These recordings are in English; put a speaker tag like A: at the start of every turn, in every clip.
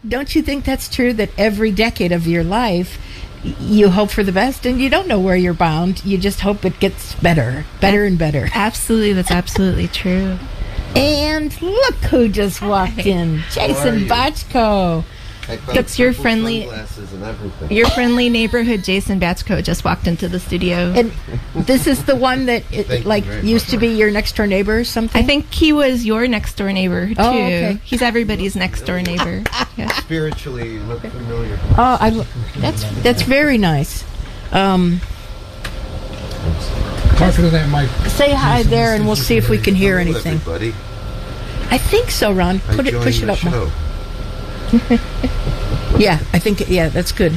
A: don't you think that's true, that every decade of your life you hope for the best and you don't know where you're bound? You just hope it gets better and better.
B: Absolutely. That's absolutely true.
A: And look who just walked in. Jason Batchko.
B: That's your friendly neighborhood Jason Batchko just walked into the studio.
A: And this is the one that used to be your next door neighbor or something?
B: I think he was your next door neighbor too.
A: Oh, okay.
B: He's everybody's next door neighbor.
C: Yeah. Spiritually look familiar.
A: Oh, that's very nice.
D: Talk to that mic.
A: Say hi there and we'll see if we can hear anything.
C: Everybody.
A: I think so, Ron. Push it up more. Yeah, I think, that's good.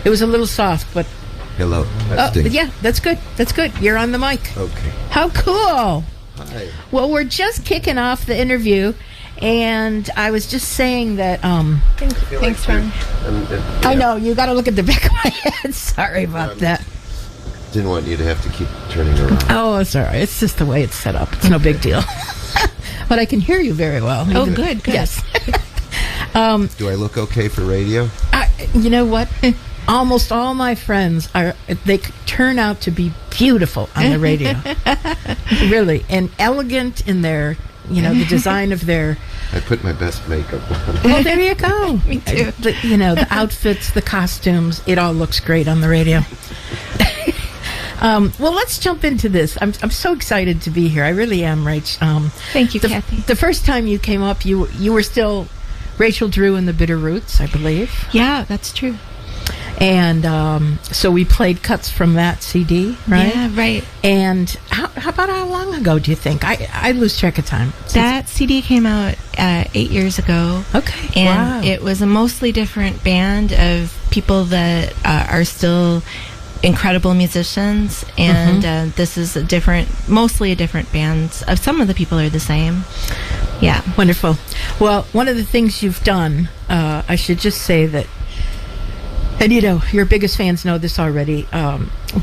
A: It was a little soft, but...
C: Hello.
A: That's good. That's good. You're on the mic.
C: Okay.
A: How cool.
C: Hi.
A: Well, we're just kicking off the interview, and I was just saying that...
B: Thanks, Ron.
A: I know, you got to look at the back of my head. Sorry about that.
C: Didn't want you to have to keep turning around.
A: Oh, it's all right. It's just the way it's set up. It's no big deal. But I can hear you very well.
B: Oh, good.
A: Yes.
C: Do I look okay for radio?
A: You know what? Almost all my friends they turn out to be beautiful on the radio. Really. And elegant in their, the design of their...
C: I put my best makeup on.
A: Well, there you go.
B: Me too.
A: The outfits, the costumes, it all looks great on the radio. Well, let's jump into this. I'm so excited to be here. I really am, Rach.
B: Thank you, Kathy.
A: The first time you came up, you were still Rachel Drew and the Bitter Roots, I believe.
B: Yeah, that's true.
A: And so we played cuts from that CD, right?
B: Yeah, right.
A: And how long ago do you think? I lose track of time.
B: That CD came out 8 years ago.
A: Okay.
B: And it was a mostly different band of people that are still incredible musicians, and this is mostly a different band. Some of the people are the same. Yeah.
A: Wonderful. Well, one of the things you've done, I should just say that, and your biggest fans know this already,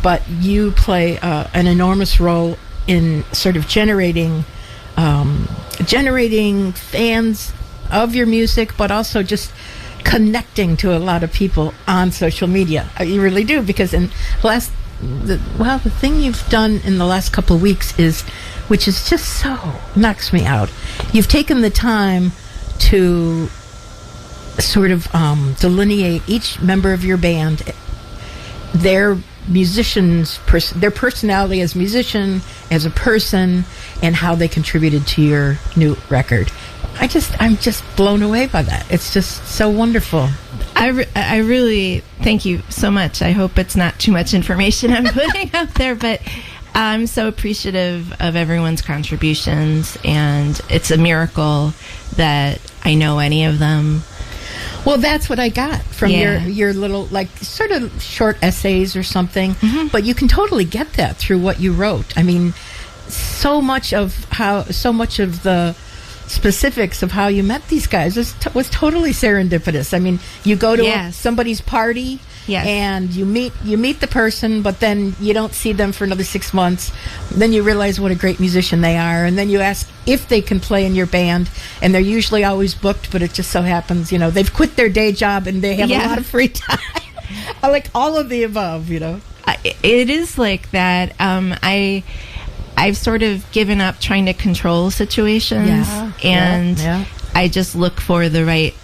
A: but you play an enormous role in sort of generating fans of your music, but also just connecting to a lot of people on social media. You really do, because the thing you've done in the last couple of weeks which is just so knocks me out. You've taken the time to sort of delineate each member of your band, their their personality as musician, as a person, and how they contributed to your new record. I'm just blown away by that. It's just so wonderful.
B: I really thank you so much. I hope it's not too much information I'm putting out there, but I'm so appreciative of everyone's contributions, and it's a miracle that I know any of them.
A: Well, that's what I got from your little, sort of short essays or something. Mm-hmm. But you can totally get that through what you wrote. I mean, so much of the specifics of how you met these guys was totally serendipitous. I mean, you go to somebody's party, and you meet the person, but then you don't see them for another 6 months. Then you realize what a great musician they are, and then you ask if they can play in your band, and they're usually always booked, but it just so happens, they've quit their day job and they have a lot of free time. I like all of the above,
B: It is like that. I've sort of given up trying to control situations, I just look for the right.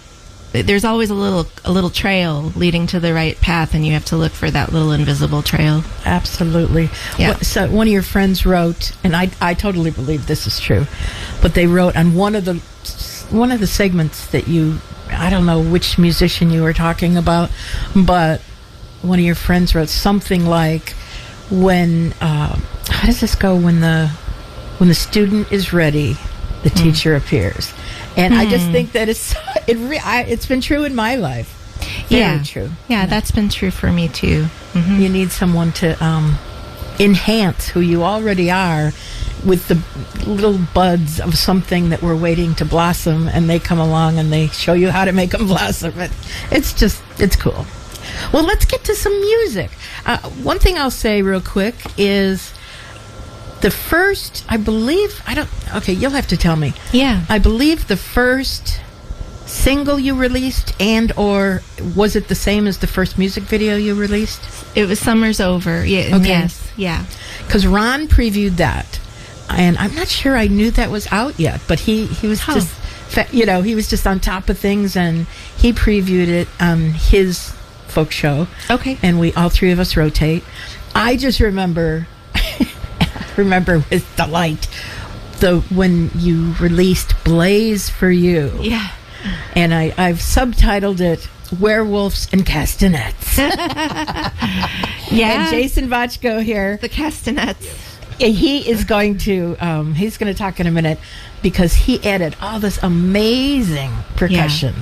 B: There's always a little trail leading to the right path, and you have to look for that little invisible trail.
A: Absolutely. Yeah. So one of your friends wrote, and I totally believe this is true, but they wrote on one of the segments that I don't know which musician you were talking about, but one of your friends wrote something like, when how does this go? When the student is ready, the teacher appears. And I just think that it's been true in my life. Very true.
B: Yeah, that's been true for me too. Mm-hmm.
A: You need someone to enhance who you already are with the little buds of something that we're waiting to blossom, and they come along and they show you how to make them blossom. It's cool. Well, let's get to some music. One thing I'll say real quick is the first, I believe, you'll have to tell me.
B: Yeah.
A: I believe the first single you released, and or was it the same as the first music video you released?
B: It was Summer's Over. Yeah.
A: Okay.
B: Yes. Yeah.
A: Because Ron previewed that, and I'm not sure I knew that was out yet, but he was just, he was just on top of things, and he previewed it on his folk show.
B: Okay.
A: And we, all three of us, rotate. I just remember with delight when you released Blaze for You.
B: Yeah.
A: And I've subtitled it Werewolves and Castanets.
B: Yeah.
A: And Jason Batchko here.
B: The castanets.
A: He is going to, he's going to talk in a minute because he added all this amazing percussion.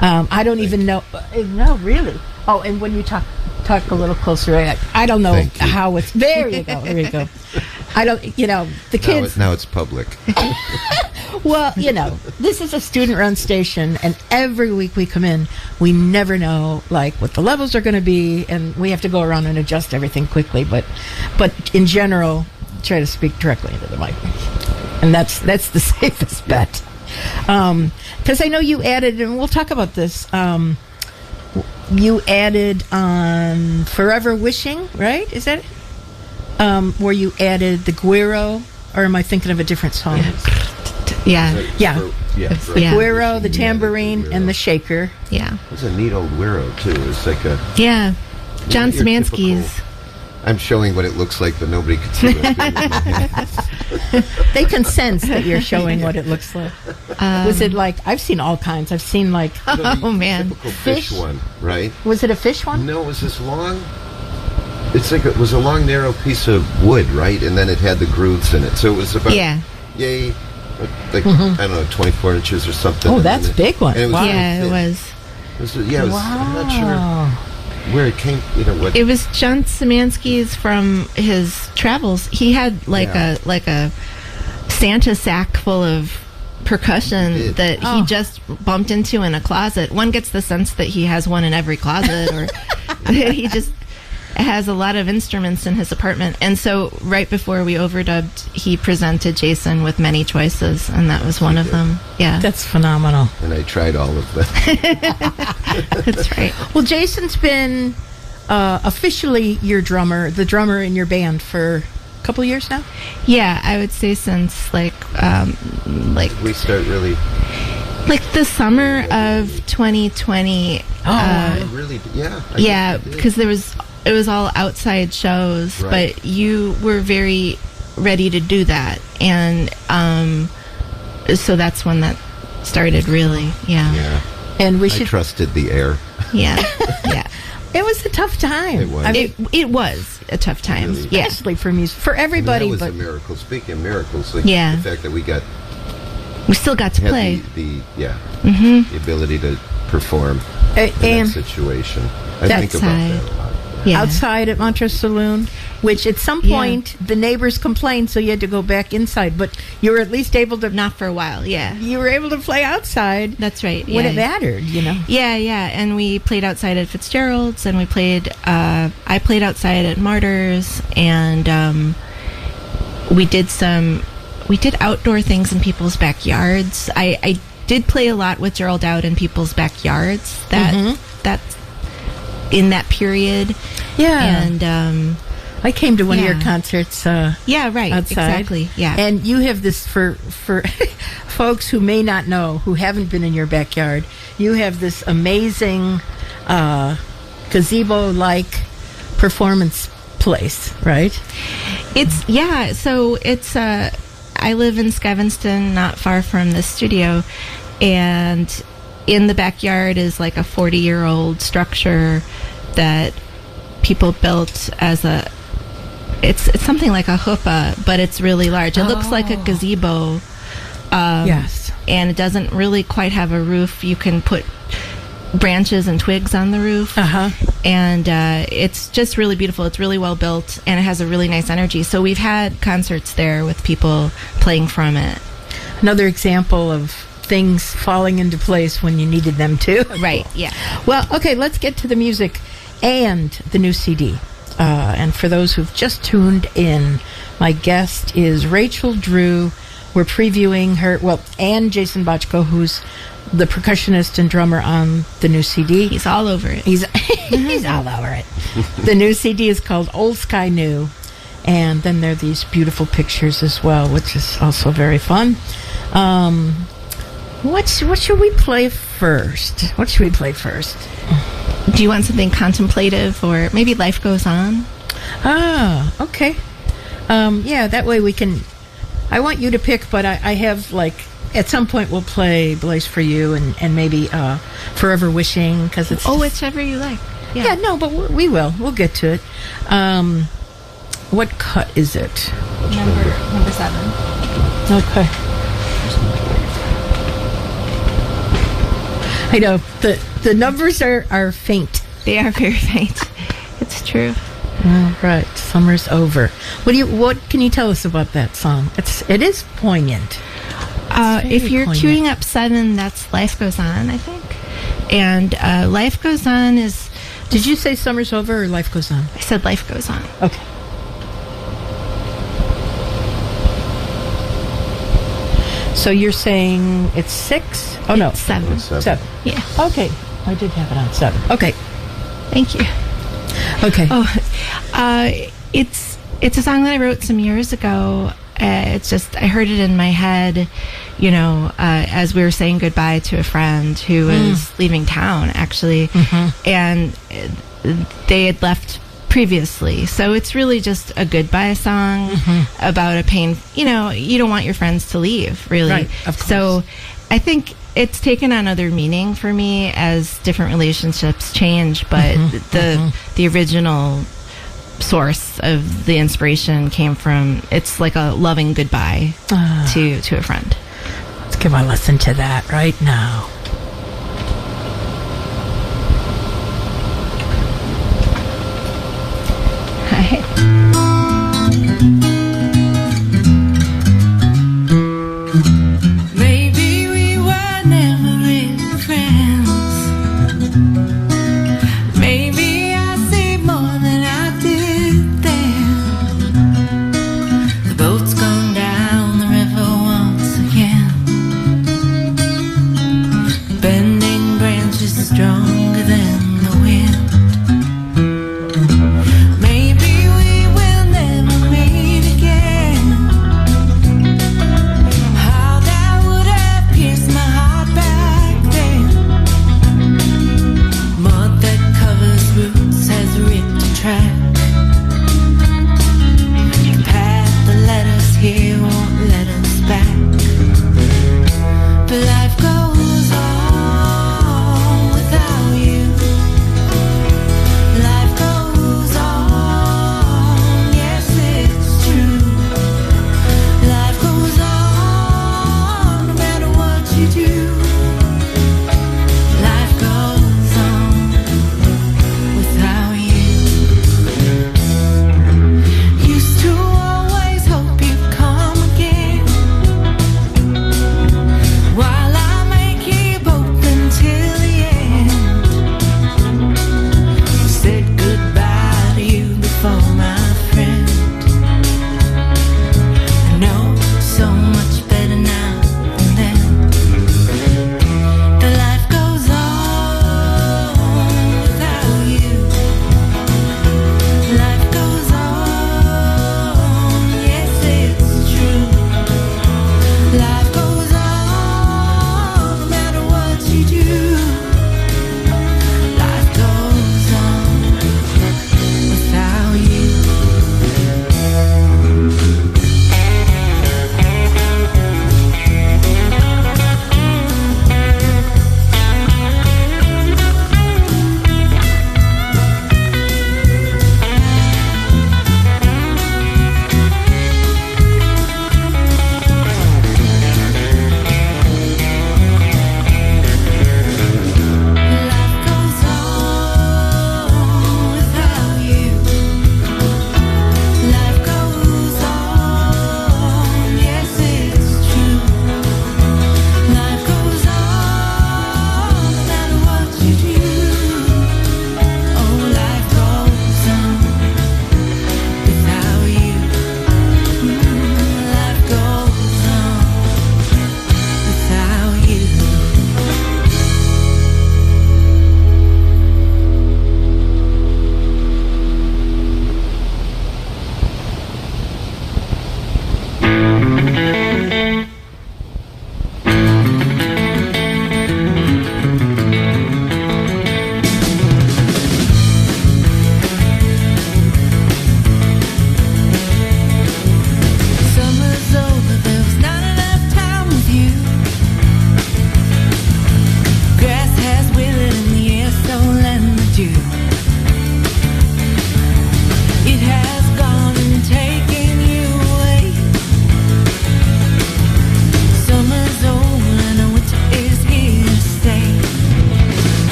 A: Yeah. I don't even know. No, really. Oh, and when you talk a little closer, I don't know how it's. There you go. There you go. I don't, the kids.
C: Now it's public.
A: Well, this is a student-run station, and every week we come in, we never know, what the levels are going to be, and we have to go around and adjust everything quickly. But in general, try to speak directly into the mic, and that's the safest bet. Because I know you added, and we'll talk about this. You added on Forever Wishing, right? Is that where you added the guiro, or am I thinking of a different song?
B: Yeah.
A: The guiro, the tambourine, and the shaker. Yeah.
C: It's a neat old guiro, too. It's like a...
B: Yeah. John Szymanski's.
C: I'm showing what it looks like, but nobody can see what I'm doing with my hands.
A: They can sense that you're showing what it looks like. Was it I've seen all kinds. I've seen
B: oh man,
C: typical fish one, right?
A: Was it a fish one?
C: No, it was this long. It's it was a long, narrow piece of wood, right? And then it had the grooves in it, so it was about I don't know, 24 inches or something.
A: Oh, that's a big one.
C: And it was
B: it was.
C: I'm not sure where it came, what.
B: It was John Szymanski's from his travels. He had a Santa sack full of percussion that he just bumped into in a closet. One gets the sense that he has one in every closet, or he just has a lot of instruments in his apartment. And so right before we overdubbed, he presented Jason with many choices, and that was one of them. Yeah.
A: That's phenomenal.
C: And I tried all of them.
B: That's right.
A: Well, Jason's been officially your drummer, the drummer in your band for a couple of years now?
B: Yeah, I would say since
C: we start really...
B: the summer of 2020.
C: Really? Yeah.
B: Yeah, because it was all outside shows, right. But you were very ready to do that, and so that's when that started, really. Yeah.
A: And I
C: trusted the air.
B: Yeah.
A: It was a tough time.
C: It was.
B: It was a tough time,
C: really?
A: Especially for music, for everybody.
C: And that was a miracle. Speaking of miracles, the fact that
B: we still got to play.
C: The ability to perform in that situation. I think about that a lot.
B: Yeah.
A: Outside at Montrose Saloon, which at some point the neighbors complained, so you had to go back inside. But you were at least able to...
B: Not for a while, yeah.
A: You were able to play outside.
B: That's right.
A: When it mattered,
B: Yeah. And we played outside at Fitzgerald's, and we played... I played outside at Martyrs, and we did outdoor things in people's backyards. I did play a lot with Gerald out in people's backyards. That's in that period.
A: Yeah.
B: And
A: I came to one of your concerts right, outside.
B: Exactly. Yeah.
A: And you have this for folks who may not know, who haven't been in your backyard, you have this amazing gazebo-like performance place, right?
B: So it's I live in Skevinston, not far from the studio, and in the backyard is a 40-year-old structure that people built as it's something like a chuppah, but it's really large. It looks like a gazebo.
A: Yes.
B: And it doesn't really quite have a roof. You can put branches and twigs on the roof. And it's just really beautiful. It's really well built, and it has a really nice energy. So we've had concerts there with people playing from it.
A: Another example of things falling into place when you needed them to.
B: Right, yeah.
A: Well, okay, let's get to the music and the new CD. And for those who've just tuned in, my guest is Rachel Drew. We're previewing her, and Jason Batchko, who's the percussionist and drummer on the new CD.
B: He's all over it.
A: He's all over it. The new CD is called Old Sky New. And then there are these beautiful pictures as well, which is also very fun. What should we play first?
B: Do you want something contemplative, or maybe Life Goes On?
A: Ah, okay. Yeah, that way we can... I want you to pick, but I have, like... At some point we'll play Blaze for You and maybe Forever Wishing, because it's...
B: Oh, whichever you like.
A: Yeah, no, but we will. We'll get to it. What cut is it?
B: Number 7.
A: Okay. I know. The numbers are faint.
B: They are very faint. It's true.
A: All right. Summer's over. What can you tell us about that song? It is poignant.
B: If you're queuing up 7, that's Life Goes On, I think. And Life Goes On is...
A: Did you say Summer's Over or Life Goes On?
B: I said Life Goes On.
A: Okay. So you're saying it's 6? Oh, no.
B: 7.
A: 7.
B: Yeah.
A: Okay. I did have it on 7. Okay.
B: Thank you.
A: Okay.
B: Oh, it's a song that I wrote some years ago. It's just, I heard it in my head, as we were saying goodbye to a friend who was leaving town, actually. And they had left previously. So it's really just a goodbye song about a pain. You don't want your friends to leave, really.
A: Right, of course.
B: So I think it's taken on other meaning for me as different relationships change, but the original source of the inspiration came from, it's like a loving goodbye to a friend.
A: Let's give a listen to that right now.
B: Hi.
D: Stronger than the wind. Maybe we will never meet again. How that would have pierced my heart back then. Mud that covers roots has ripped a track. The path that led us here won't let us back. But life goes on.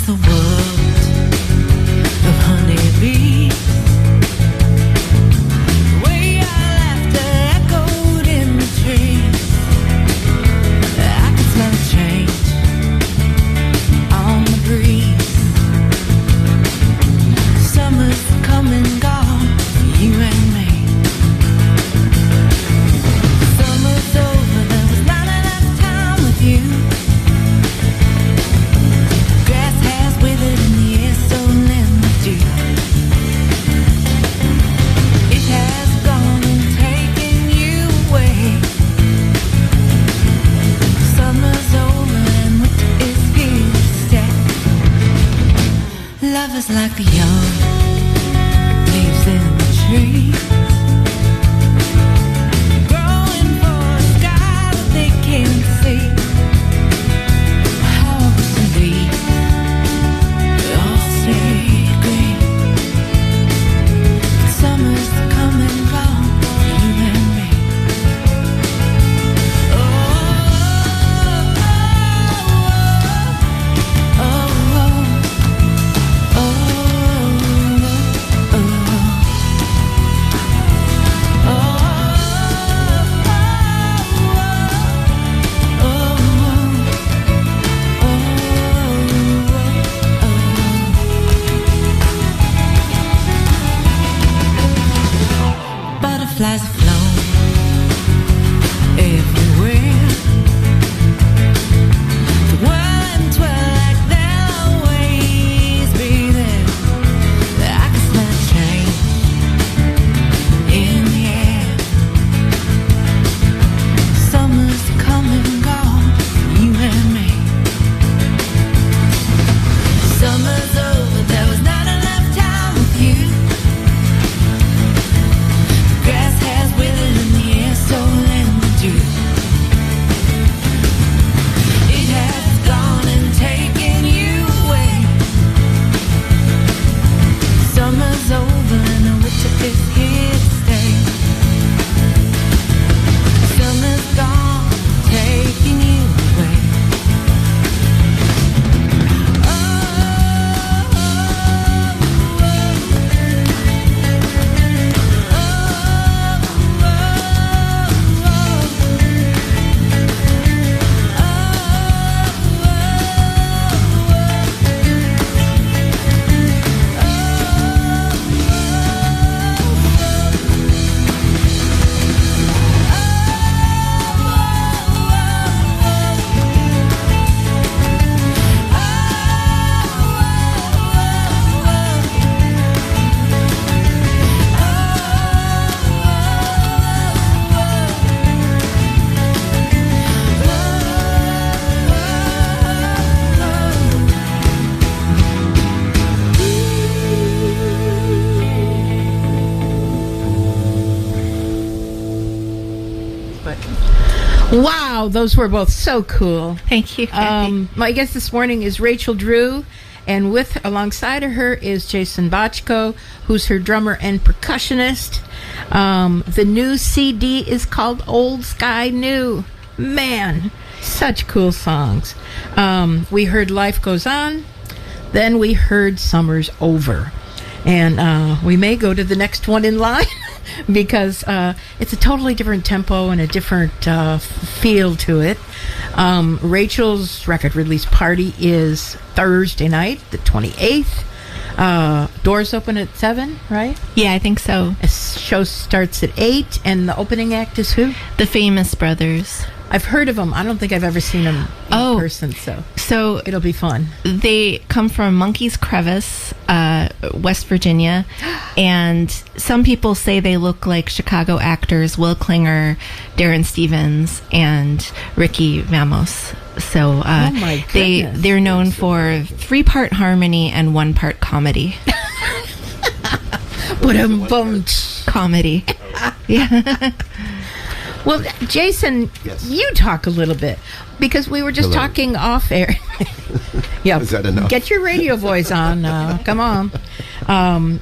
D: across the world of honeybees. The way our laughter echoed in the trees. I can smell change on the breeze. Summer's come and gone, you and me. Summer's over, there was not enough time with you. Grass has withered and the air's so limp with dew. It has gone and taken you away. Summer's over and winter is here to stay. Love is like the young leaves in the tree, growing for a sky that they can't see. How I wish the leaves all stayed green. Summer's come and gone, you and me. Oh, oh, oh, oh, oh, oh, oh. Butterflies have flown everywhere. The whirl and twirl like they'll always be there. I can smell change in the air. Summer's come and gone, you and me. Summer's over, there was not enough time with you. The grass has withered and the air's so limp with dew. It has gone and taken you away. Summer's over and the winter is here to stay. Summer's gone, taking you away. Oh, oh,
A: Wow, those were both so cool.
B: Thank you.
A: My guest this morning is Rachel Drew, and alongside of her is Jason Batchko, who's her drummer and percussionist. The new CD is called Old Sky New. Man, such cool songs. We heard Life Goes On, then we heard Summer's Over. And we may go to the next one in line because it's a totally different tempo and a different feel to it. Rachel's record release party is Thursday night, the 28th. Doors open at 7, right?
B: Yeah, I think so.
A: A show starts at 8, and the opening act is who?
B: The Famous Brothers.
A: I've heard of them. I don't think I've ever seen them in person, so it'll be fun.
B: They come from Monkey's Crevice, West Virginia, and some people say they look like Chicago actors Will Klinger, Darren Stevens, and Ricky Vamos. So they're known for 3-part harmony and 1-part comedy. Comedy. Yeah.
A: Well, Jason,
C: yes.
A: You talk a little bit, because we were just talking off air. Yeah,
C: is that enough?
A: Get your radio voice on. Come on.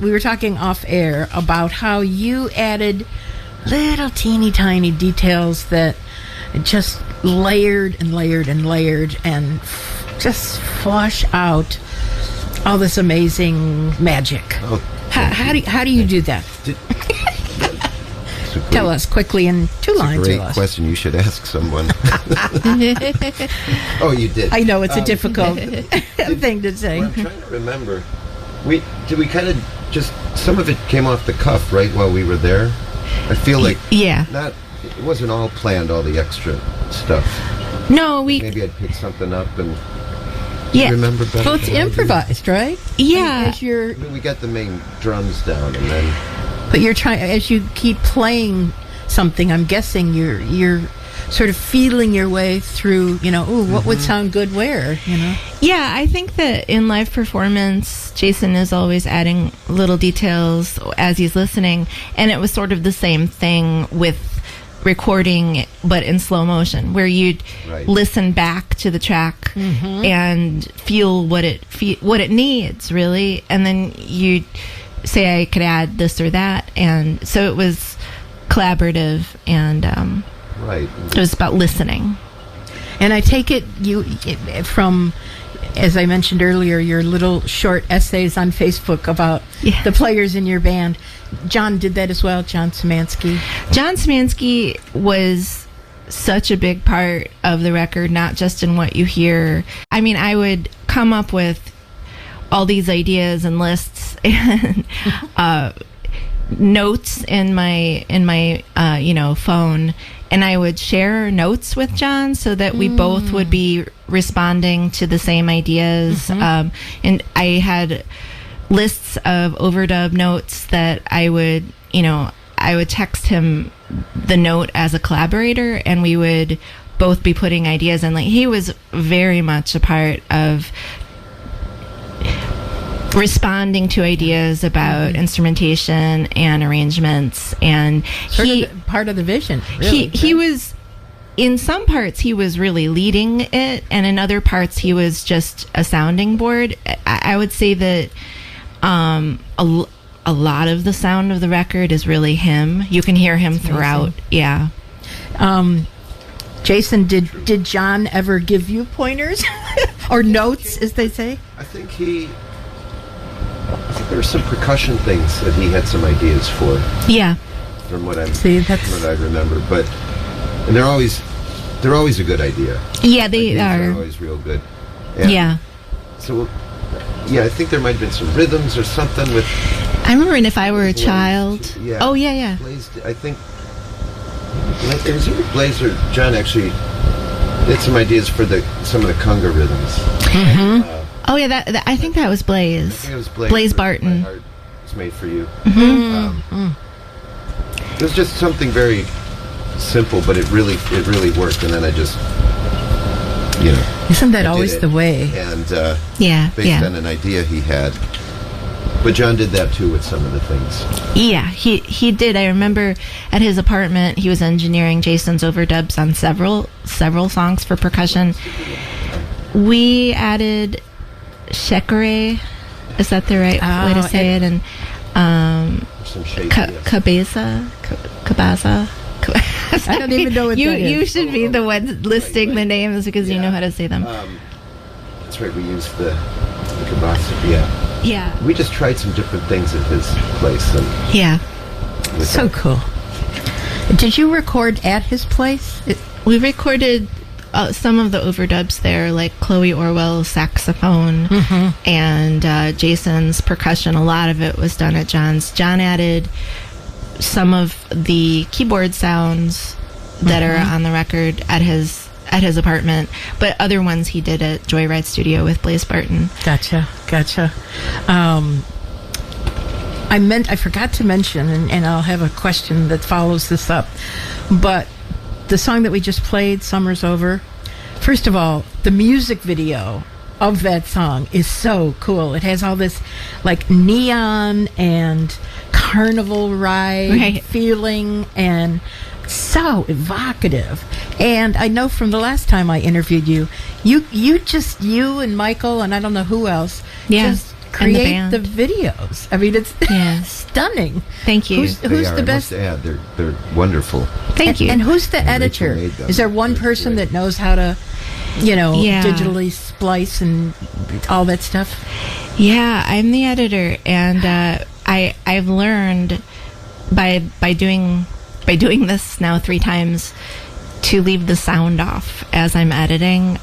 A: We were talking off air about how you added little teeny tiny details that just layered and layered and layered and just flush out all this amazing magic.
C: Oh,
A: How do you do that? Tell us quickly in two lines.
C: It's a great question. You should ask someone. Oh, you did.
A: I know it's a difficult thing to say.
C: Well, I'm trying to remember. We kind of just, some of it came off the cuff right while we were there. I feel like it wasn't all planned, all the extra stuff.
B: No,
C: maybe I'd pick something up and remember better.
A: Well, it's improvised, right?
B: Yeah.
C: We got the main drums down, and then.
A: But you're trying, as you keep playing something, I'm guessing you're sort of feeling your way through, what would sound good where,
B: Yeah, I think that in live performance, Jason is always adding little details as he's listening, and it was sort of the same thing with recording, but in slow motion, where you'd listen back to the track and feel what it needs, really, and then you'd say I could add this or that, and so it was collaborative, and it was about listening.
A: And I take it from, as I mentioned earlier, your little short essays on Facebook about the players in your band. John did that as well, John Szymanski.
B: John Szymanski was such a big part of the record, not just in what you hear. I mean, I would come up with all these ideas and lists and notes in my phone, and I would share notes with John so that we both would be responding to the same ideas. And I had lists of overdub notes that I would text him the note as a collaborator, and we would both be putting ideas in. Like, he was very much a part of responding to ideas about instrumentation and arrangements, and
A: part of the vision. Really,
B: he was, in some parts he was really leading it, and in other parts he was just a sounding board. I would say that a lot of the sound of the record is really him. You can hear him throughout. Yeah.
A: Jason, did John ever give you pointers or notes, as they say?
C: I think there were some percussion things that he had some ideas for.
B: Yeah.
C: From what I remember, and they're always a good idea.
B: Yeah, they are
C: always real good. And so, I think there might have been some rhythms or something with.
B: I remember in If I Were a Child.
C: Yeah.
B: Oh yeah.
C: Blaze, I think it was either Blaze or John actually had some ideas for some of the conga rhythms.
B: Oh yeah, that I think that was Blaze.
C: I think it was Blaze.
B: Blaze Barton.
C: My Heart Was Made for You. It was just something very simple, but it really worked. And then I just,
A: isn't that always the way?
C: And
B: based
C: on an idea he had. But John did that too with some of the things.
B: Yeah, he did. I remember at his apartment, he was engineering Jason's overdubs on several songs for percussion. We added Shekere, is that the right way to say it? And Kabaza.
A: I don't even know what that is.
B: You should be the one listing the names because you know how to say them.
C: That's right, we used the Kabaza,
B: Yeah.
C: We just tried some different things at his place.
A: So cool. Did you record at his place?
B: We recorded some of the overdubs there, like Chloe Orwell's saxophone and Jason's percussion. A lot of it was done at John's. John added some of the keyboard sounds that are on the record at his apartment, but other ones he did at Joyride Studio with Blaze Barton.
A: Gotcha. I forgot to mention, and I'll have a question that follows this up, but the song that we just played, Summer's Over, first of all, the music video of that song is so cool. It has all this like neon and carnival ride feeling, and so evocative. And I know from the last time I interviewed you and Michael and I don't know who else just create the videos. I mean, it's stunning.
B: Thank you.
A: Who's the best?
C: They're wonderful.
B: Thank you.
A: And who's the editor? Is there one person that knows how to, digitally splice and all that stuff?
B: Yeah, I'm the editor, and I've learned by doing this now 3 times to leave the sound off as I'm editing.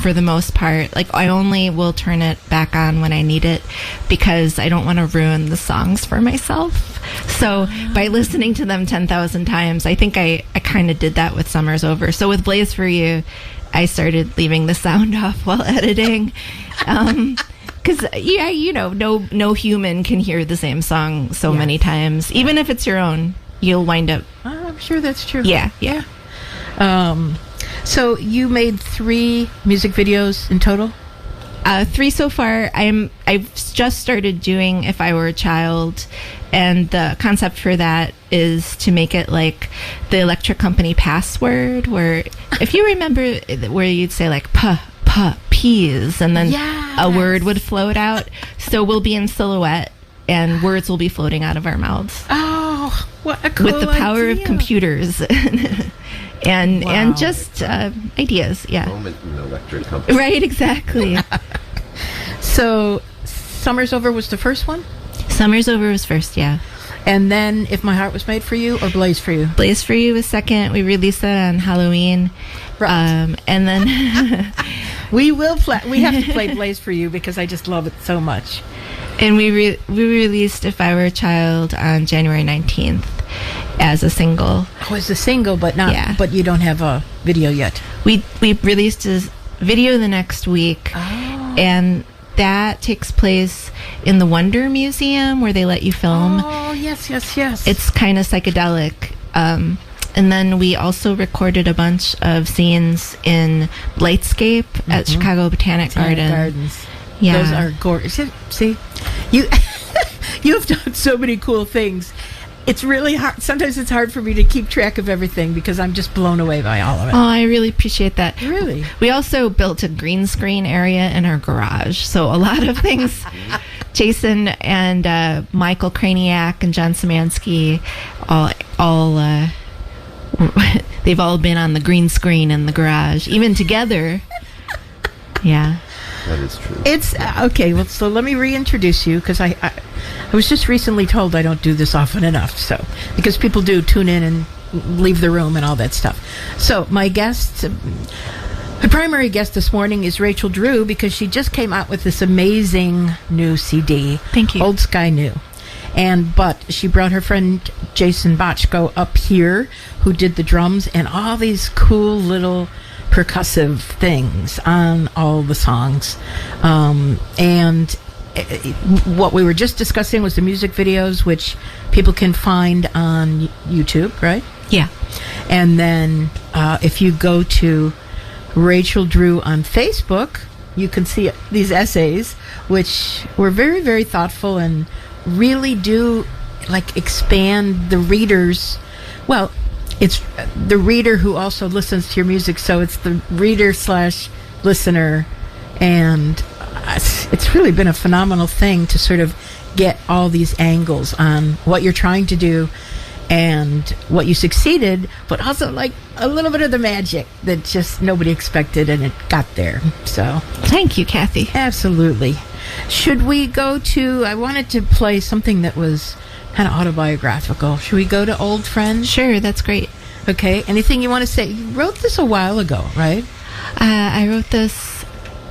B: For the most part, like I only will turn it back on when I need it because I don't want to ruin the songs for myself. So by listening to them 10,000 times, I think I kind of did that with Summer's Over. So with Blaze for You, I started leaving the sound off while editing. Because, no human can hear the same song so many times. Even if it's your own, you'll wind up...
A: I'm sure that's true.
B: Yeah.
A: So you made 3 music videos in total?
B: 3 so far. I've just started doing If I Were a Child, and the concept for that is to make it like the electric company Password, where if you remember where you'd say like peas, and then a word would float out. So we'll be in silhouette, and words will be floating out of our mouths.
A: Oh, what a cool
B: with the power
A: idea.
B: of computers. And just ideas,
C: Moment in the electric company.
B: Right, exactly.
A: So, Summer's Over was the first one?
B: Summer's Over was first, yeah.
A: And then If My Heart Was Made For You or Blaze For You?
B: Blaze For You was second. We released that on Halloween.
A: Right.
B: And then...
A: we have to play Blaze For You because I just love it so much.
B: And we released If I Were a Child on January 19th as a single.
A: Oh, it's a single, but not.
B: Yeah.
A: But you don't have a video yet.
B: We released a video the next week, and that takes place in the Wonder Museum where they let you film.
A: Oh, yes.
B: It's kind of psychedelic. And then we also recorded a bunch of scenes in Lightscape at Chicago Botanic Gardens. Yeah,
A: those are gorgeous. See, you have done so many cool things. It's really hard. Sometimes it's hard for me to keep track of everything because I'm just blown away by all of it.
B: Oh, I really appreciate that.
A: Really?
B: We also built a green screen area in our garage. So a lot of things, Jason and Michael Kraniak and John Szymanski, they've all been on the green screen in the garage, even together. Yeah.
C: That is true.
A: It's okay. Well, so let me reintroduce you because I was just recently told I don't do this often enough. So because people do tune in and leave the room and all that stuff. So my guest, my primary guest this morning is Rachel Drew because she just came out with this amazing new CD.
B: Thank you.
A: Old Sky New. But she brought her friend Jason Batchko up here, who did the drums and all these cool little percussive things on all the songs. And what we were just discussing was the music videos, which people can find on YouTube, right?
B: Yeah.
A: And then if you go to Rachel Drew on Facebook, you can see these essays, which were very, very thoughtful and really do expand the readers. Well, it's the reader who also listens to your music, so it's the reader/listener, and it's really been a phenomenal thing to sort of get all these angles on what you're trying to do and what you succeeded, but also a little bit of the magic that just nobody expected, and it got there. So
B: thank you, Kathy.
A: Absolutely. Should we go to, I wanted to play something that was kind of autobiographical. Should we go to Old Friends?
B: Sure, that's great.
A: Okay. Anything you want to say? You wrote this a while ago, right?
B: I wrote this,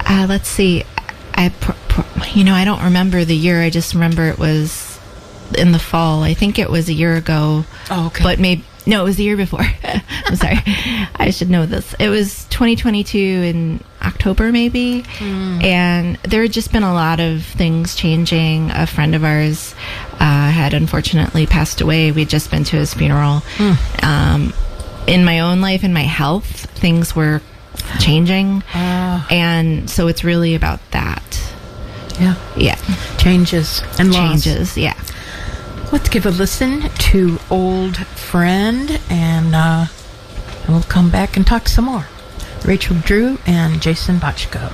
B: let's see, I don't remember the year. I just remember it was in the fall. I think it was a year ago.
A: Oh, okay.
B: But no, it was the year before. I'm sorry. I should know this. It was 2022 in October, maybe. And there had just been a lot of things changing. A friend of ours had unfortunately passed away. We'd just been to his funeral. In my own life, in my health, things were changing. And so it's really about that. Yeah.
A: Changes and loss.
B: Changes, yeah.
A: Let's give a listen to Old Friend, and we'll come back and talk some more. Rachel Drew and Jason Batchko.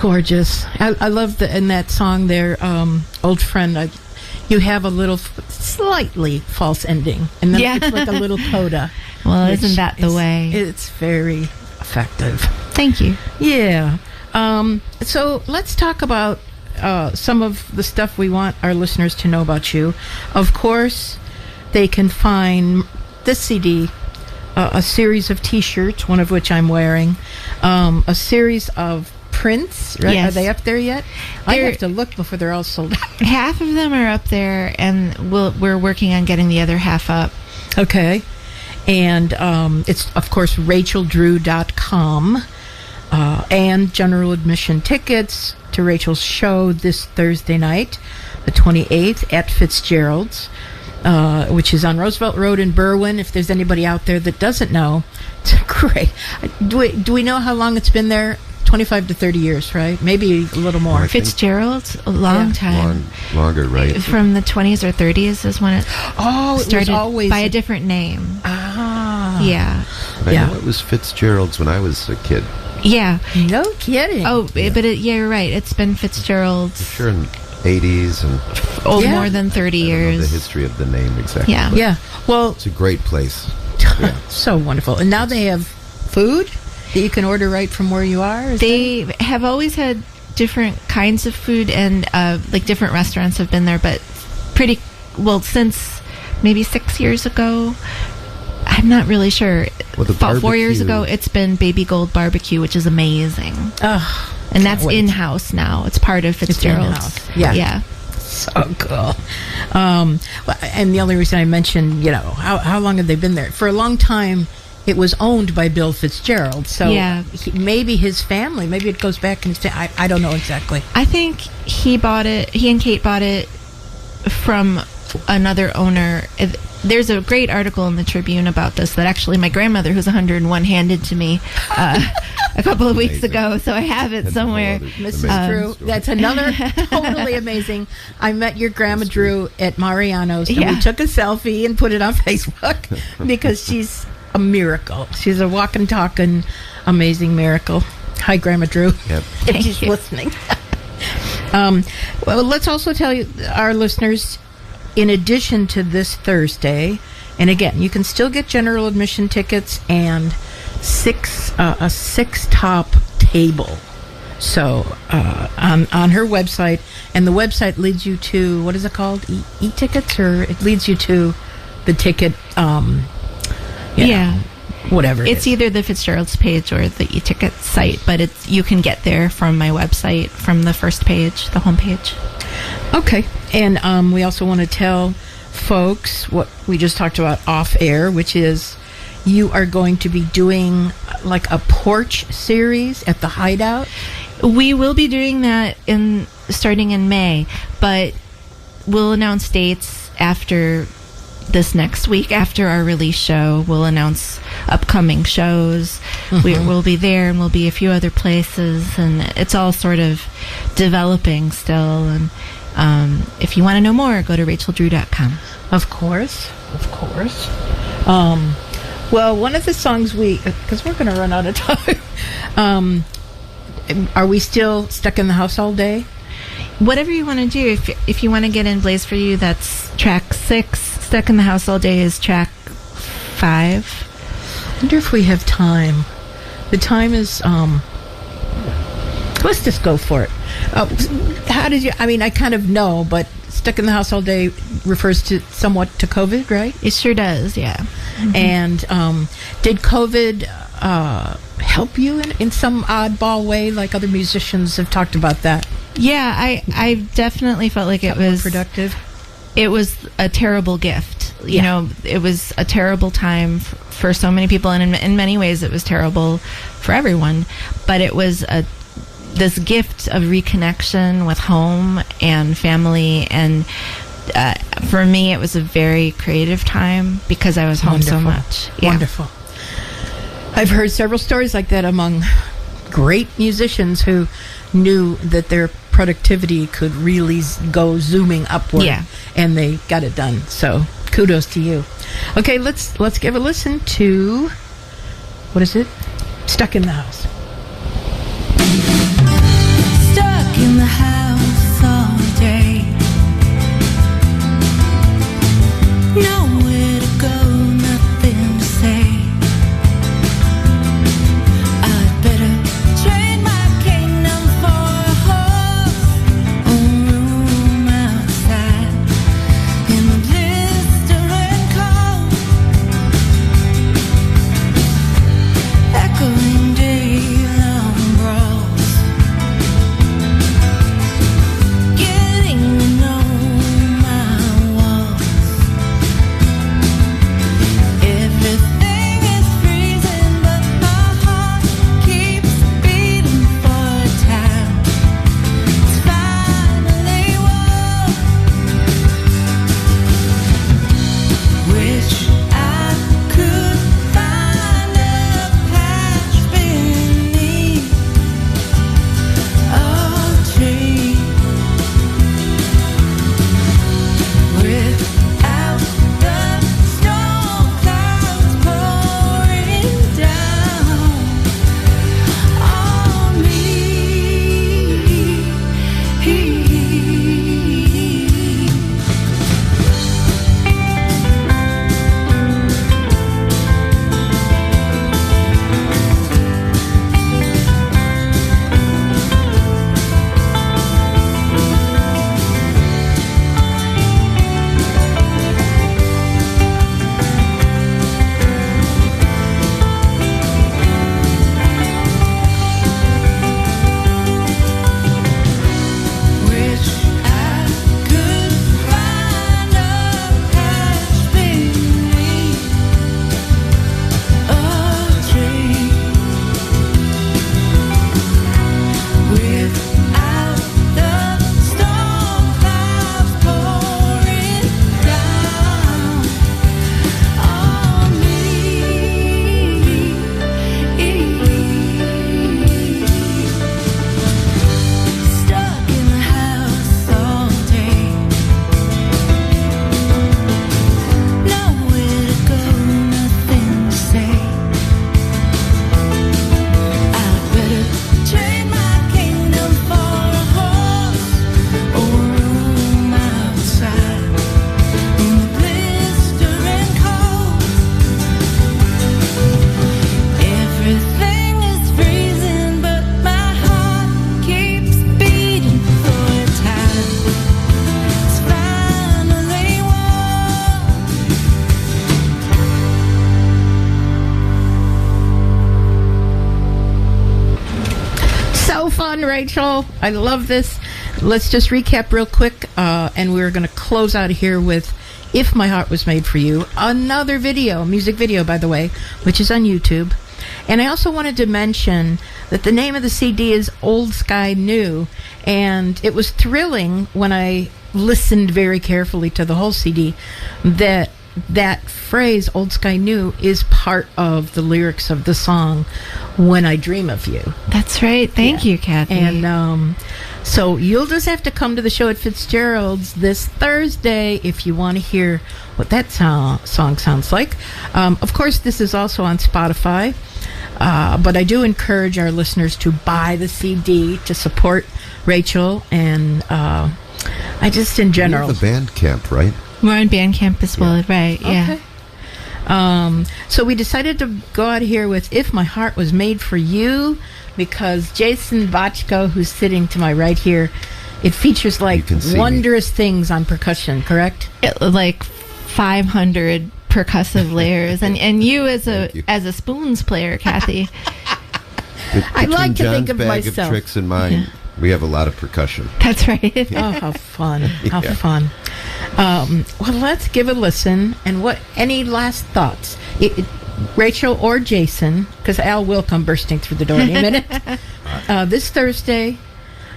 A: gorgeous. I love in that song there, Old Friend, you have a little slightly false ending, and then it's like a little coda.
B: Well, isn't that the way?
A: It's very effective.
B: Thank you.
A: Yeah. So let's talk about some of the stuff we want our listeners to know about you. Of course, they can find this CD, a series of T-shirts, one of which I'm wearing, a series of prints, right?
B: Yes.
A: Are they up there yet? I have to look before they're all sold out.
B: Half of them are up there, and we're working on getting the other half up.
A: Okay. And it's, of course, racheldrew.com, and general admission tickets to Rachel's show this Thursday night, the 28th, at Fitzgerald's, which is on Roosevelt Road in Berwyn. If there's anybody out there that doesn't know, it's great. Do we know how long it's been there? 25 to 30 years, right? Maybe a little more.
C: I think
B: Fitzgerald's, a long time.
C: Longer, right?
B: From the 20s or 30s is when it started,
A: it was always
B: by a different name.
A: Ah.
B: Yeah.
C: I know it was Fitzgerald's when I was a kid.
B: Yeah.
A: No kidding.
B: Oh, but you're right. It's been Fitzgerald's.
C: I'm sure in 80s and
B: more than 30
C: I don't know
B: years.
C: the history of the name exactly.
B: Yeah.
A: Yeah. Well,
C: it's a great place. Yeah.
A: So wonderful. And now they have food that you can order right from where you are?
B: They have always had different kinds of food, and like different restaurants have been there, but pretty well since maybe 6 years ago. I'm not really sure.
C: Well,
B: about 4 years ago, it's been Baby Gold Barbecue, which is amazing.
A: Oh,
B: and that's in-house now. It's part of Fitzgerald's.
A: Yeah. So cool. And the only reason I mentioned, how long have they been there? For a long time, it was owned by Bill Fitzgerald. So maybe his family, maybe it goes back and I don't know exactly.
B: I think he and Kate bought it from another owner. There's a great article in the Tribune about this that actually my grandmother, who's 101, handed to me a couple of weeks ago, so I have it somewhere.
A: Mrs. Drew, that's another totally amazing. I met your grandma Drew at Mariano's, and we took a selfie and put it on Facebook because she's a miracle. She's a walking, talking, amazing miracle. Hi, Grandma Drew.
C: Yep.
A: If she's listening. Well, let's also tell you, our listeners, in addition to this Thursday, and again, you can still get general admission tickets and a six-top table. So on her website, and the website leads you to, what is it called? E-tickets, or it leads you to the ticket. Whatever.
B: It's either the Fitzgerald's page or the e-ticket site, but you can get there from my website, from the first page, the homepage.
A: Okay. And we also want to tell folks what we just talked about off air, which is you are going to be doing like a porch series at the Hideout.
B: We will be doing that starting in May, but we'll announce dates after this next week. After our release show, we'll announce upcoming shows. Mm-hmm. We'll be there, and we'll be a few other places, and it's all sort of developing still. And if you want to know more, go to racheldrew.com.
A: Of course. Well, one of the songs because we're going to run out of time. Are we still stuck in the house all day?
B: Whatever you want to do. If you want to get in Blaze for You, that's track 6. Stuck in the House All Day is track 5.
A: I wonder if we have time. The time is, let's just go for it. How did you, I kind of know, but Stuck in the House All Day refers to somewhat to COVID, right?
B: It sure does, yeah. Mm-hmm.
A: And did COVID help you in some oddball way, like other musicians have talked about that?
B: Yeah, I definitely felt like it was
A: productive.
B: It was a terrible gift. You know, it was a terrible time for so many people, and in many ways it was terrible for everyone. But it was this gift of reconnection with home and family, and for me it was a very creative time because I was home so much. Yeah.
A: Wonderful. I've heard several stories like that among great musicians who knew that their productivity could really go zooming upward, and they got it done. So kudos to you. Okay, let's give a listen to, what is it? Stuck in the House. Rachel. I love this. Let's just recap real quick, and we're going to close out of here with If My Heart Was Made For You, another video, music video, by the way, which is on YouTube. And I also wanted to mention that the name of the CD is Old Sky New, and it was thrilling when I listened very carefully to the whole CD that phrase, Old Sky New, is part of the lyrics of the song When I Dream of You.
B: That's right. Thank you, Kathy.
A: And so you'll just have to come to the show at Fitzgerald's this Thursday if you want to hear what that song sounds like. Of course, this is also on Spotify, but I do encourage our listeners to buy the CD to support Rachel, and I just in general.
C: You're the Bandcamp, right?
B: We're on Bandcamp as well, right? Yeah.
A: Okay. So we decided to go out here with If My Heart Was Made For You, because Jason Batchko, who's sitting to my right here, it features like wondrous things on percussion, correct?
B: Like 500 percussive layers, and you as a spoons player, Kathy.
A: I like to think of
C: bag
A: myself.
C: Of tricks and mine, we have a lot of percussion.
B: That's right.
A: Oh, how fun! How fun! Well, let's give a listen. And any last thoughts, Rachel or Jason? Because Al will come bursting through the door in a minute. This Thursday,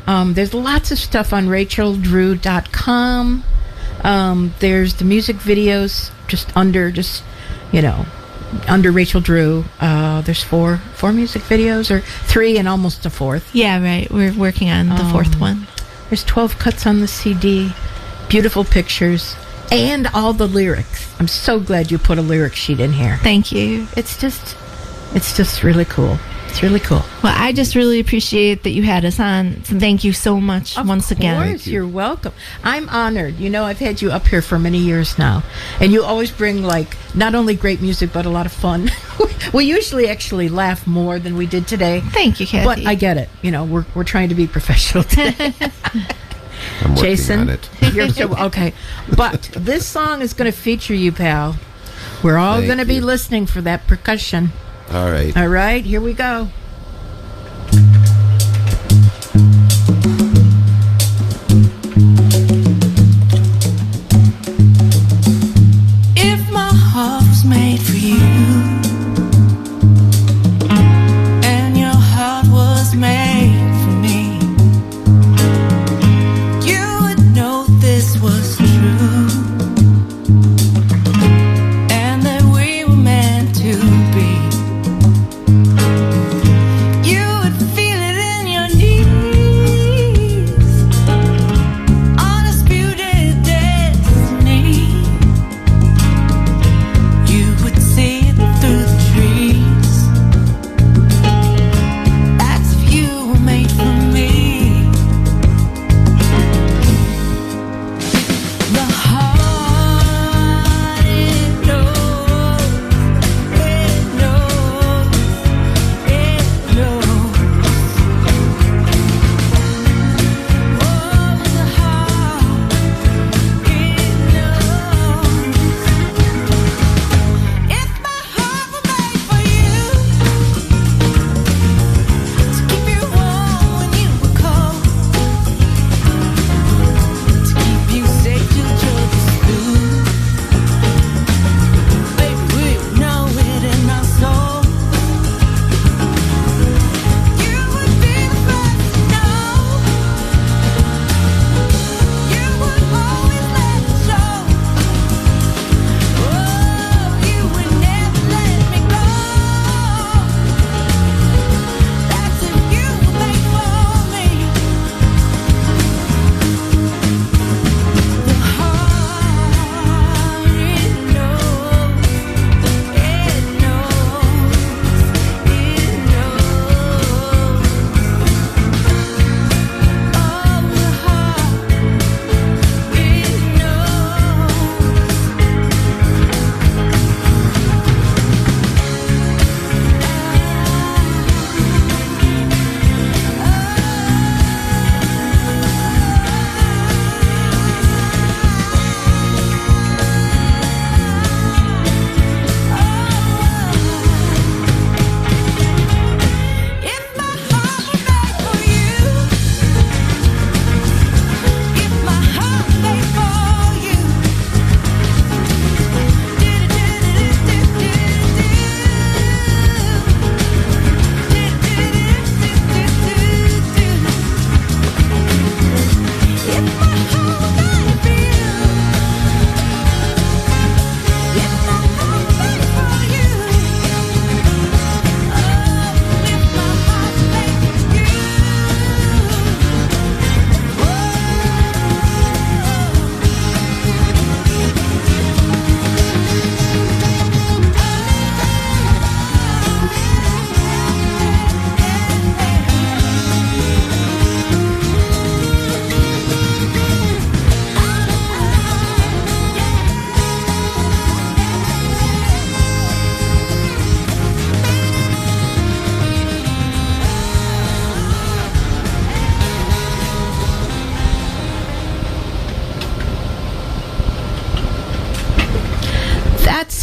A: there's lots of stuff on racheldrew.com. There's the music videos under Rachel Drew. There's four music videos, or 3 and almost a fourth.
B: Yeah, right. We're working on the fourth one.
A: There's 12 cuts on the CD, beautiful pictures, and all the lyrics. I'm so glad you put a lyric sheet in here.
B: Thank you.
A: It's just really cool. It's really cool.
B: Well, I just really appreciate that you had us on. So thank you so much once again.
A: Of course, you're welcome. I'm honored. I've had you up here for many years now, and you always bring not only great music but a lot of fun. We usually actually laugh more than we did today.
B: Thank you, Kathy.
A: But I get it. We're trying to be professional today.
C: I'm working
A: Jason,
C: on it.
A: You're so okay. But this song is going to feature you, pal. We're all going to be listening for that percussion.
C: All right.
A: All right, here we go.
D: If my heart was made for you, and your heart was made for me, you would know this was true, and that we were meant to be.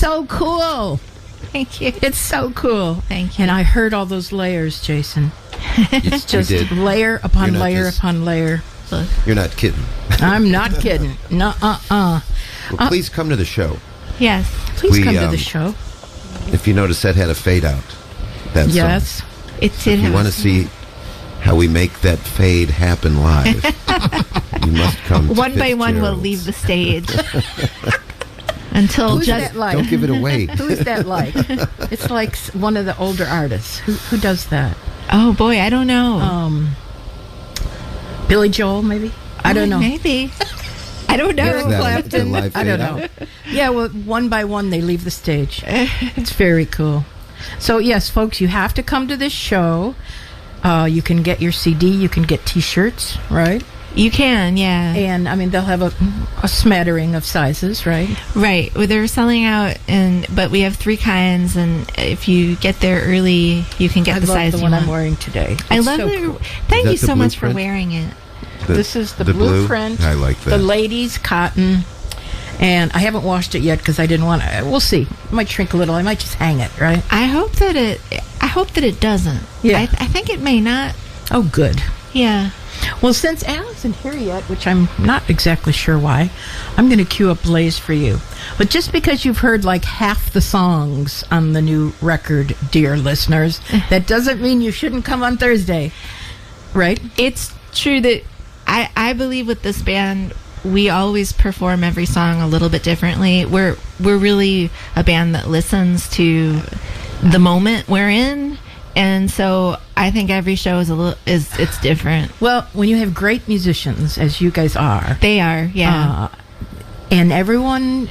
A: so cool.
B: Thank you.
A: It's so cool.
B: Thank you.
A: And I heard all those layers, Jason. It's just layer upon layer upon layer.
C: You're not kidding.
A: I'm not kidding. Nuh-uh.
C: Well, please come to the show.
B: Yes.
A: Please come to the show.
C: If you notice, that had a fade out. That
A: yes.
C: song.
B: It did.
C: If you want to see how we make that fade happen live, you must come.
B: One by one, we'll leave the stage. Until
A: Who's
B: just
A: that like?
C: Don't give it away.
A: Who is that like? It's like one of the older artists. Who does that?
B: Oh boy, I don't know.
A: Billy Joel, maybe? I don't know.
B: Maybe. I don't know.
C: Is that a live
A: I don't
C: fade
A: know.
C: out?
A: Yeah, well, one by one they leave the stage. It's very cool. So yes, folks, you have to come to this show. You can get your CD. You can get T-shirts, right?
B: You can, yeah.
A: And I mean, they'll have a smattering of sizes, right?
B: Right. Well, they're selling out, but we have 3 kinds, and if you get there early, you can get the size
A: the
B: you
A: one
B: want.
A: I'm wearing today.
B: I
A: It's
B: love
A: so
B: it.
A: cool.
B: Thank
C: Is
B: you
C: that
B: so
C: the
B: much for
C: blueprint?
B: wearing it.
A: This is the
C: blue?
A: blueprint.
C: I like that.
A: The ladies' cotton. And I haven't washed it yet because I didn't want to. We'll see. It might shrink a little. I might just hang it, right?
B: I hope that it doesn't.
A: Yeah.
B: I think it may not.
A: Oh, good.
B: Yeah.
A: Well, since Al isn't here yet, which I'm not exactly sure why, I'm going to cue up Blaze for you. But just because you've heard like half the songs on the new record, dear listeners, that doesn't mean you shouldn't come on Thursday, right?
B: It's true that I believe with this band, we always perform every song a little bit differently. We're really a band that listens to the moment we're in, and so I think every show it's different.
A: Well, when you have great musicians, as you guys are,
B: They are, yeah.
A: and everyone,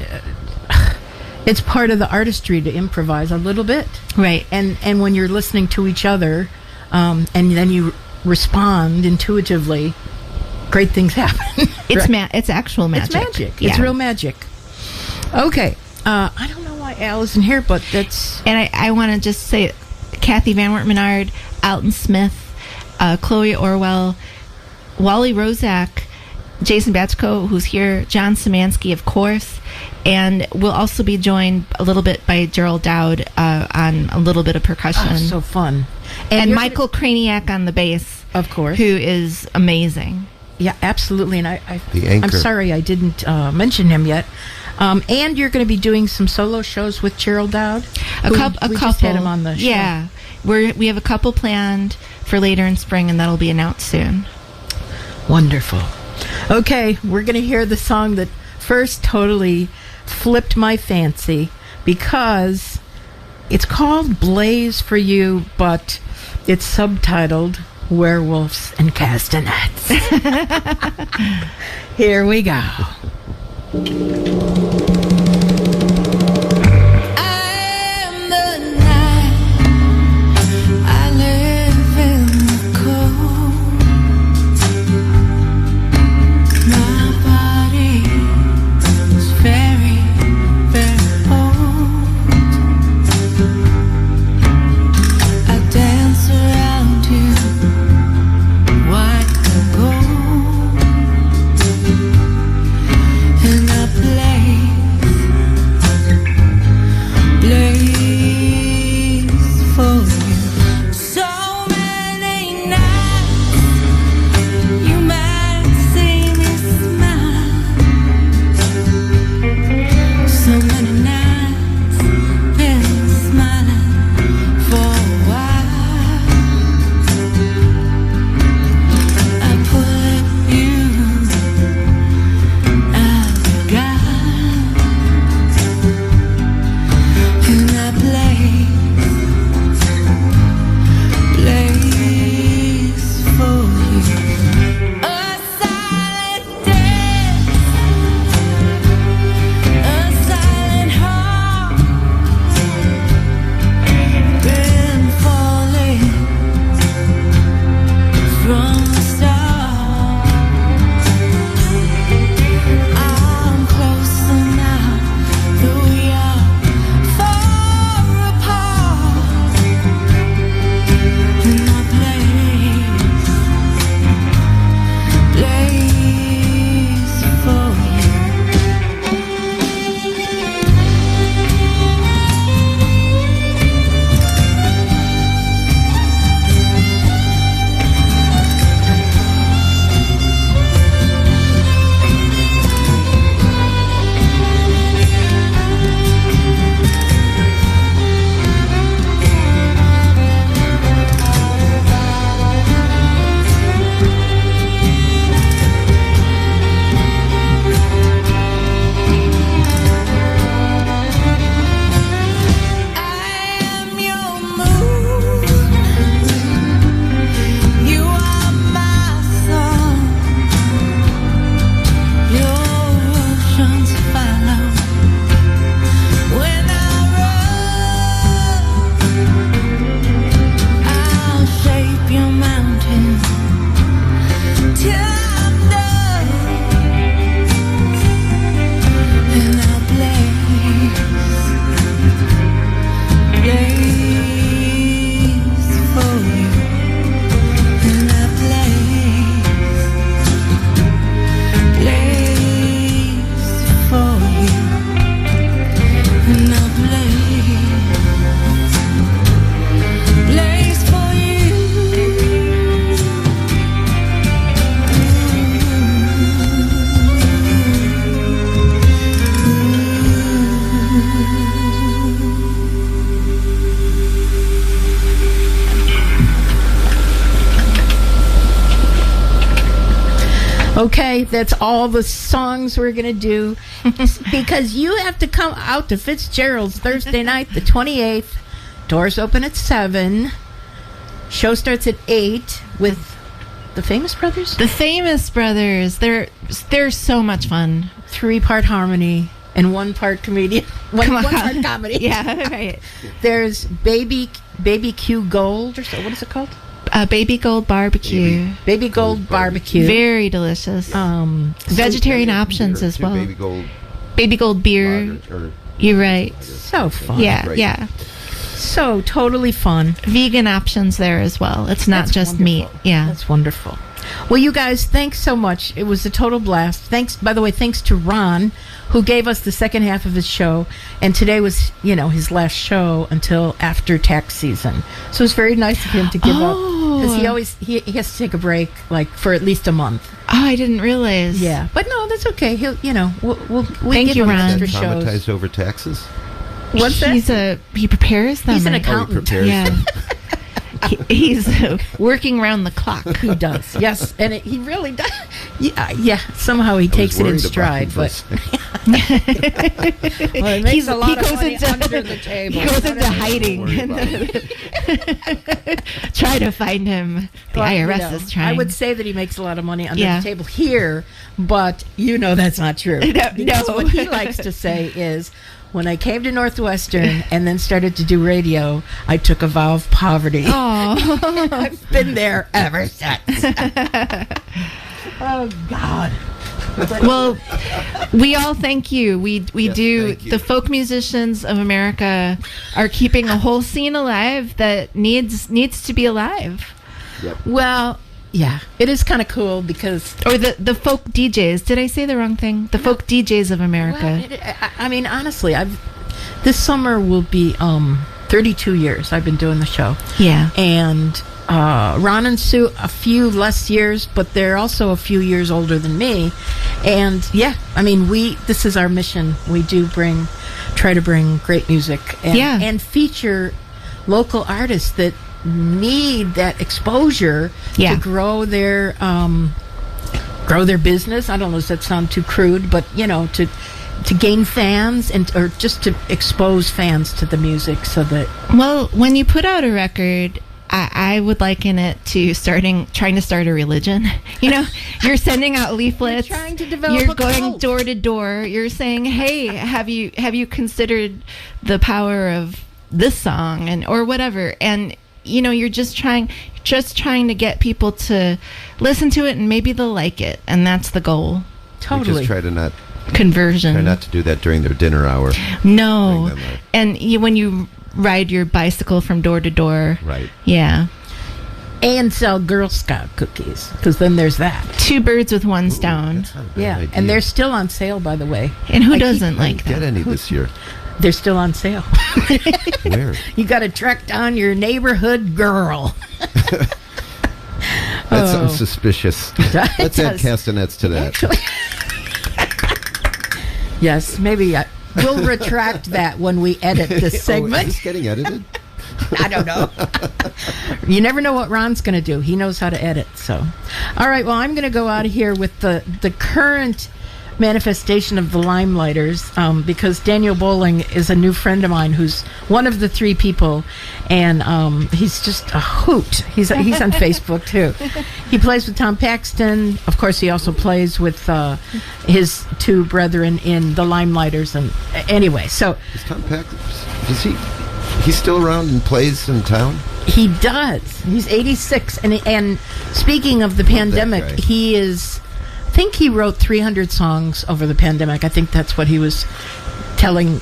A: it's part of the artistry to improvise a little bit,
B: Right.
A: and when you're listening to each other, and then you respond intuitively, great things happen.
B: It's
A: Right?
B: it's actual magic.
A: It's magic.
B: Yeah.
A: It's real magic. Okay. I don't know why Al isn't here, but that's...
B: And I want to just say, Kathy Van Wert Menard, Alton Smith, Chloe Orwell, Wally Rozak, Jason Batchko, who's here, John Szymanski, of course, and we'll also be joined a little bit by Gerald Dowd on a little bit of percussion.
A: Oh, so fun.
B: And
A: you're
B: Michael Kraniak on the bass,
A: Of course.
B: who is amazing.
A: Yeah, absolutely. And
C: The anchor.
A: I'm sorry I didn't mention him yet. And you're going to be doing some solo shows with Gerald Dowd?
B: A couple.
A: We just had him on the show.
B: Yeah, we have a couple planned for later in spring, and that'll be announced soon.
A: Wonderful. Okay, we're going to hear the song that first totally flipped my fancy because it's called Blaze for You, but it's subtitled Werewolves and Castanets. Here we go.
D: And I play
A: Okay, that's all the songs we're going to do because you have to come out to Fitzgerald's Thursday night, the 28th. Doors open at 7. Show starts at 8 with the Famous Brothers.
B: The Famous Brothers. They're so much fun.
A: 3-part harmony and 1-part comedian. One part comedy.
B: Yeah, right.
A: There's Baby Q Gold, or so. What is it called?
B: Baby Gold Barbecue.
A: Baby Gold Barbecue.
B: Very delicious. Vegetarian options as well. Baby Gold beer. You're right.
A: So fun.
B: Yeah, yeah.
A: So totally fun.
B: Vegan options there as well. It's not just meat. Yeah.
A: That's wonderful. Well, you guys, thanks so much. It was a total blast. Thanks, by the way, thanks to Ron, who gave us the second half of his show. And today was, his last show until after tax season. So it was very nice of him to give up. Because he has to take a break, like, for at least a month.
B: Oh, I didn't realize.
A: Yeah. But no, that's okay. He'll, we'll
B: Thank
A: give
B: you,
A: him
B: Ron.
A: extra shows.
C: Traumatized over taxes?
A: What's that?
B: He prepares them.
A: He's an accountant.
C: He prepares them.
B: He's working around the clock.
A: He does, yes, and he really does. Yeah. Somehow he takes it in stride, but it makes a lot of money under the table.
B: He goes into hiding. Try to find him. The IRS is trying.
A: I would say that he makes a lot of money under the table here, but that's not true.
B: No.
A: What he likes to say is, when I came to Northwestern and then started to do radio, I took a vow of poverty.
B: Oh,
A: I've been there ever since. Oh, God.
B: Well, we all thank you. We do. The folk musicians of America are keeping a whole scene alive that needs to be alive.
C: Yep.
A: Well, yeah, it is kind of cool because...
B: Or the folk DJs. Did I say the wrong thing? The folk DJs of America.
A: Well, I mean, honestly, this summer will be 32 years I've been doing the show.
B: Yeah.
A: And Ron and Sue, a few less years, but they're also a few years older than me. And, yeah, I mean, this is our mission. We do try to bring great music and feature local artists that need that exposure to grow their business. I don't know, does that sound too crude, but to gain fans or just to expose fans to the music so that...
B: Well, when you put out a record, I would liken it to trying to start a religion. You're sending out leaflets.
A: You're trying to develop
B: You're
A: a
B: going
A: cult.
B: door to door. You're saying, "Hey, have you considered the power of this song or whatever?" And you're just trying to get people to listen to it, and maybe they'll like it, and that's the goal.
A: Totally.
C: We just try to not
B: conversion.
C: Try not to do that during their dinner hour.
B: No, and when you ride your bicycle from door to door,
C: right?
B: Yeah,
A: and sell Girl Scout cookies, because then there's that.
B: 2 birds with one stone.
A: Yeah,
C: idea.
A: and they're still on sale, by the way.
B: And who doesn't like that?
C: Get any this year?
A: They're still on sale.
C: Where?
A: You got to track down your neighborhood girl.
C: That sounds suspicious. Let's add castanets to that.
A: Actually, yes, maybe we'll retract that when we edit this segment.
C: Is this getting edited?
A: I don't know. You never know what Ron's going to do. He knows how to edit. So, all right. Well, I'm going to go out of here with the current manifestation of the Limelighters, because Daniel Bowling is a new friend of mine who's one of the 3 people, and he's just a hoot. He's on Facebook too. He plays with Tom Paxton. Of course, he also plays with his 2 brethren in the Limelighters. And anyway, so
C: is Tom Paxton? He's still around and plays in town?
A: He does. He's 86, and speaking of the pandemic, he is. I think he wrote 300 songs over the pandemic. I think that's what he was telling,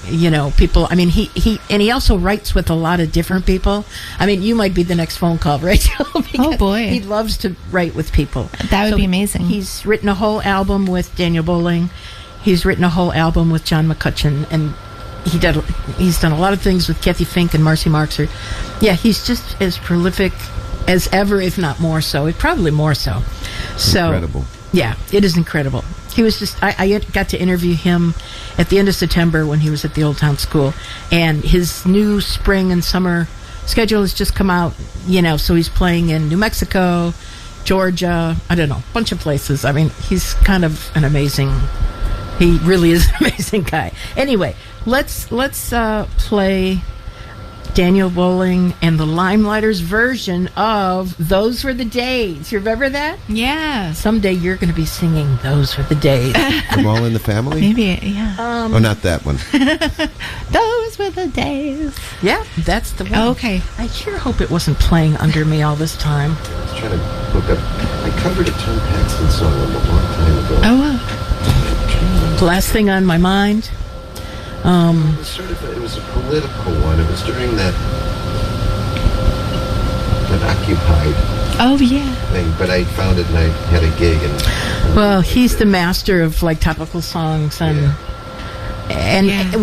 A: people. I mean, he also writes with a lot of different people. I mean, you might be the next phone call, Rachel.
B: Oh, boy.
A: He loves to write with people.
B: That would be amazing.
A: He's written a whole album with Daniel Bowling. He's written a whole album with John McCutcheon, and he's done a lot of things with Kathy Fink and Marcy Marxer. Yeah, he's just as prolific as ever, if not more so. Probably more so.
C: Incredible.
A: Yeah, it is incredible. He was just, I got to interview him at the end of September when he was at the Old Town School, and his new spring and summer schedule has just come out, so he's playing in New Mexico, Georgia, I don't know, a bunch of places. I mean, he's kind of an amazing, he really is an amazing guy. Anyway, let's play Daniel Bowling and the Limelighters version of Those Were the Days. You remember that?
B: Yeah.
A: Someday you're going to be singing Those Were the Days.
C: From All in the Family?
B: Maybe, yeah.
C: Oh, not that one.
B: Those were the days.
A: Yeah, that's the one.
B: Oh, okay.
A: I sure hope it wasn't playing under me all this time.
C: I was trying to look up. I covered a Tom Paxton song a long time ago.
B: Oh, wow.
A: The last thing on my mind.
C: It was a political one. It was during that Occupied
B: Oh, yeah.
C: thing, but I found it and I had a gig.
A: Well, he's the master of like topical songs and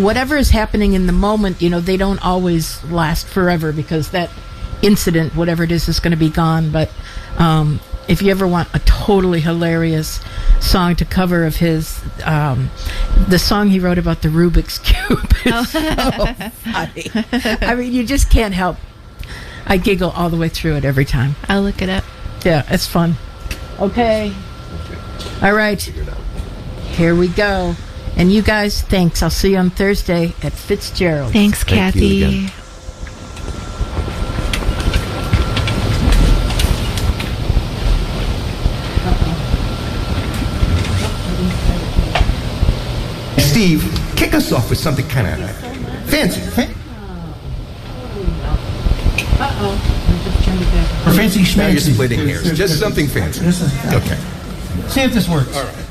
A: whatever is happening in the moment, they don't always last forever because that incident, whatever it is going to be gone. But if you ever want a totally hilarious song to cover of his, the song he wrote about the Rubik's Cube is so funny. I mean, you just can't help. I giggle all the way through it every time.
B: I'll look it up.
A: Yeah, it's fun. Okay. All right. Here we go. And you guys, thanks. I'll see you on Thursday at Fitzgerald's.
B: Thanks,
C: Thank
B: Kathy.
C: you again.
E: Steve, kick us off with something kind of fancy. Or fancy schmancy. Now you're splitting hairs. Just something fancy. Okay.
F: See if this works.
E: All right.